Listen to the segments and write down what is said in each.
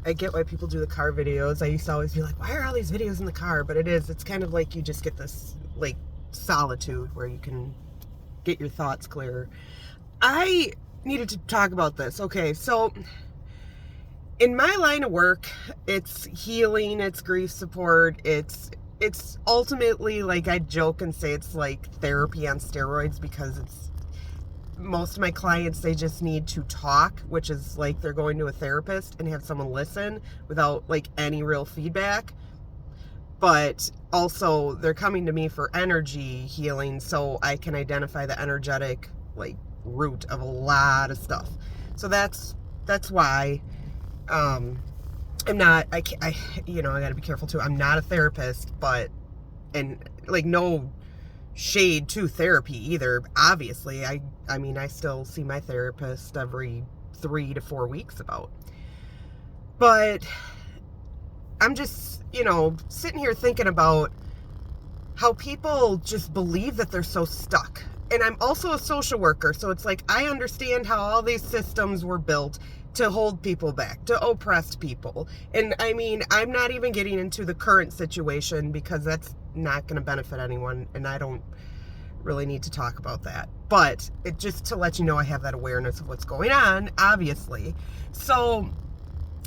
I get why people do the car videos. I used to always be like, why are all these videos in the car? But it's kind of like you just get this like solitude where you can get your thoughts clearer. I needed to talk about this. Okay, so in my line of work, it's healing, it's grief support, it's ultimately, like, I joke and say it's like therapy on steroids, because it's most of my clients, they just need to talk, which is like they're going to a therapist and have someone listen without like any real feedback. But also they're coming to me for energy healing, so I can identify the energetic like root of a lot of stuff. So that's why I'm not, I gotta be careful too. I'm not a therapist, and like no shade to therapy either. Obviously, I mean, I still see my therapist every 3 to 4 weeks about. But I'm just, sitting here thinking about how people just believe that they're so stuck. And I'm also a social worker, so it's like I understand how all these systems were built to hold people back, to oppress people. And I mean, I'm not even getting into the current situation because that's not going to benefit anyone, and I don't really need to talk about that. But it just to let you know I have that awareness of what's going on, obviously. So,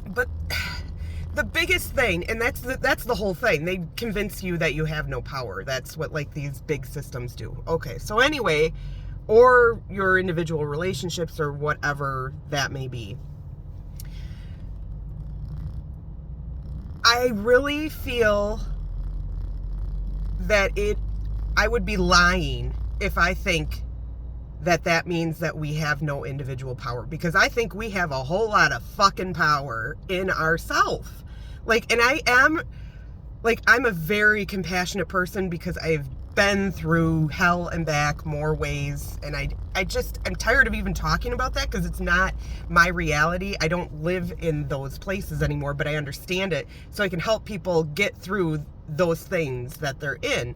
but the biggest thing, and that's the whole thing, they convince you that you have no power. That's what like these big systems do. Okay, so anyway, or your individual relationships or whatever that may be. I really feel that I would be lying if I think that means that we have no individual power, because I think we have a whole lot of fucking power in ourselves. Like, and I'm a very compassionate person because I've been through hell and back more ways, and I'm tired of even talking about that because it's not my reality. I don't live in those places anymore, but I understand it, so I can help people get through those things that they're in.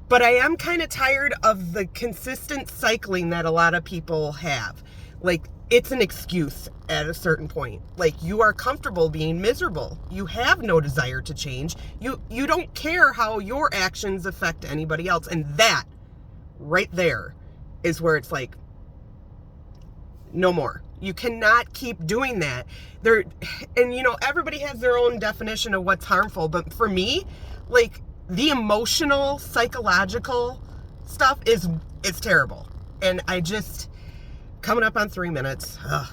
But I am kind of tired of the consistent cycling that a lot of people have. Like, it's an excuse at a certain point. Like, you are comfortable being miserable. You have no desire to change. You don't care how your actions affect anybody else. And that right there is where it's like, no more. You cannot keep doing that. And everybody has their own definition of what's harmful. But for me, like, the emotional, psychological stuff is terrible. And coming up on 3 minutes. Ugh.